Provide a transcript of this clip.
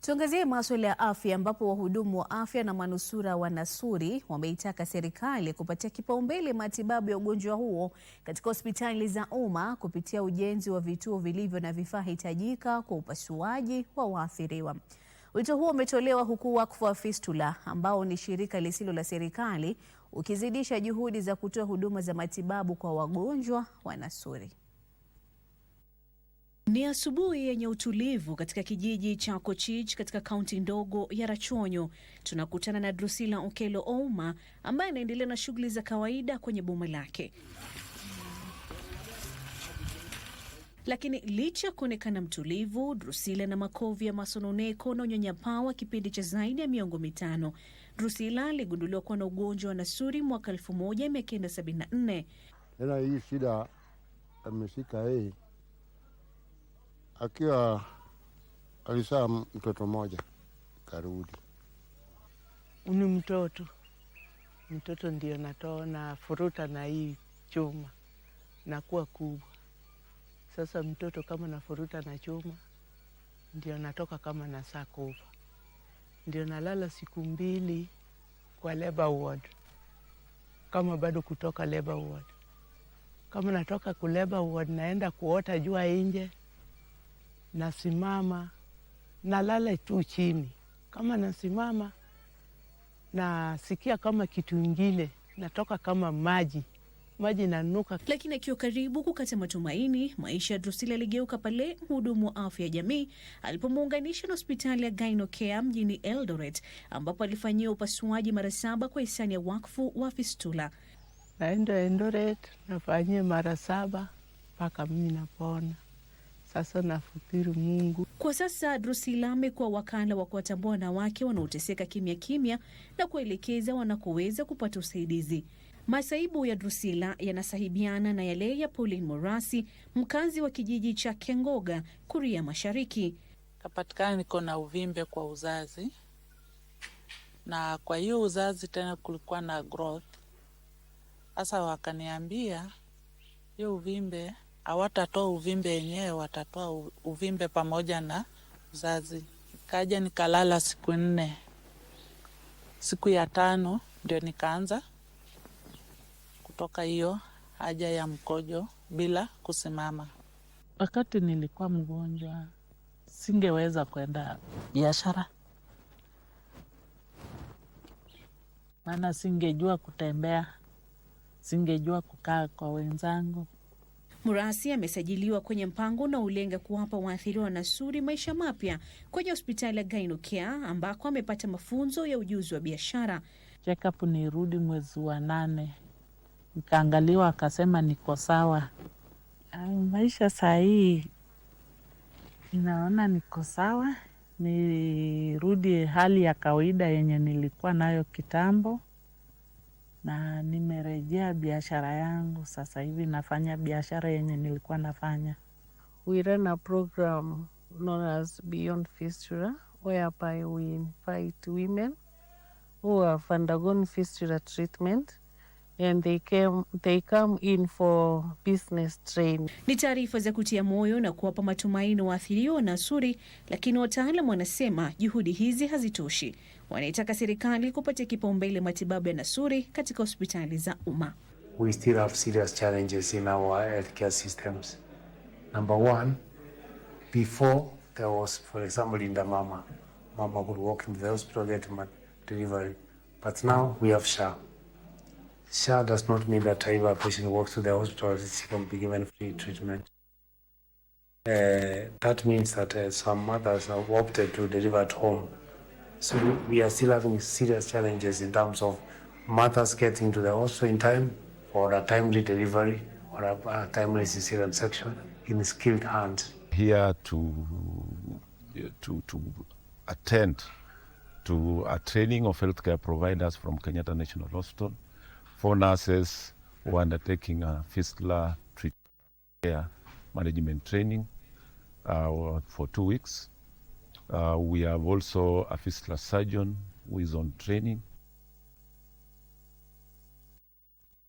Tuangazie masuala ya afya ambapo wahudumu wa afya na manusura wa Nasuri wameitaka serikali kupatia kipaumbele matibabu ya ugonjwa huo katika hospitali za umma kupitia ujenzi wa vituo vilivyo na vifaa hitajika kwa upasuaji wa waathiriwa. Wito huo umetolewa huku Wakfu wa Fistula ambao ni shirika lisilo la serikali ukizidisha juhudi za kutoa huduma za matibabu kwa wagonjwa wa Nasuri. Ni asubuhi yenye utulivu katika kijiji cha Kochich katika kaunti ndogo ya Rachonyo. Tunakutana na Drusilla Okello Ouma ambaye anaendelea na shughuli za kawaida kwenye boma lake. Lakini licha ya kuonekana mtulivu, Drusilla na makovu ya masononeko na unyanyapaa kipindi cha zaidi ya miongo mitano. Drusilla aligunduliwa kuwa na ugonjwa wa Nasuri mwaka 1974. Tena hii shida ameshika yeye akiwa alizaa mtoto mmoja karudi. Uni mtoto ndio natoa na furuta na hii chuma na kuwa kubwa. Sasa mtoto kama na furuta na chuma ndio natoka kama na saa kufa. Ndio nalala siku 2 kwa labor ward. Kama bado kutoka labor ward. Kama natoka ku labor ward naenda kuota jua nje. Nasimama, nalala tu chini. Kama nasimama, nasikia kama kitu ingine, natoka kama maji nanuka. Lakini akiwa karibu kukata matumaini, maisha ya Drusilla yaligeuka pale mhudumu wa afya ya jamii alipomuunganisha na hospitali ya Gynocare mjini Eldoret, ambapo alifanyiwa upasuaji mara 7 kwa hisani ya Wakfu wa Fistula. Naenda Eldoret, nafanyia mara 7 mpaka mimi napona. Sasa nafikiri Mungu. Kwa sasa Drusilla amekuwa wakala wa kuwatambua wanawake wanaoteseka kimya kimya na kuelekeza wanakoweza kupata usaidizi. Masaibu ya Drusilla yanasahibiana na yale ya Pauline Morasi, mkazi wa kijiji cha Kengoga, Kuria Mashariki. Kapatikana niko na uvimbe kwa uzazi. Na kwa hiyo uzazi tena kulikuwa na growth. Sasa wakaniambia hiyo uvimbe hawatatoa uvimbe yenyewe, watatoa uvimbe pamoja na uzazi. Kaja nikalala siku 4. Siku ya 5 ndio nikaanza kutoka hiyo haja ya mkojo bila kusimama. Wakati nilikuwa mgonjwa, singeweza kwenda biashara. Maana singejua kutembea, singejua kukaa kwa wenzangu. Morasi amesajiliwa kwenye mpango na ulenga kuwapa waathiriwa wa Nasuri maisha mapya kwenye hospitali ya Gynocare ambako amepata mafunzo ya ujuzi wa biashara. Check-up nirudi mwezi wa 8. Nikaangaliwa akasema niko sawa. Maisha saa hii ninaona niko sawa. Nirudi hali ya kawaida yenye nilikuwa nayo kitambo. Na nimerejea biashara yangu. Sasa hivi nafanya biashara yenye nilikuwa nafanya. We run a program known as Beyond Fistula, whereby we invite women who have undergone fistula treatment and they come in for business training. Ni taarifa za kutia moyo na kuwapa matumaini waathiriwa wa Nasuri, lakini wataalamu wanasema juhudi hizi hazitoshi. Wanaitaka serikali kupatia kipaumbele matibabu ya Nasuri katika hospitali za umma. We still have serious challenges in our healthcare systems. Number 1, before there was, for example, Linda Mama could walk into the hospital get delivery. But now we have SHA. SHA does not mean that if a patient walks to the hospital, she can be given free treatment. That means that some mothers have opted to deliver at home. So we are still having serious challenges in terms of mothers getting to the hospital in time for a timely delivery or a timely cesarean section in skilled hands. Here to attend to a training of healthcare providers from Kenyatta National Hospital, 4 nurses who are undertaking a fistula treatment management training for 2 weeks. We have also a fistula surgeon who is on training.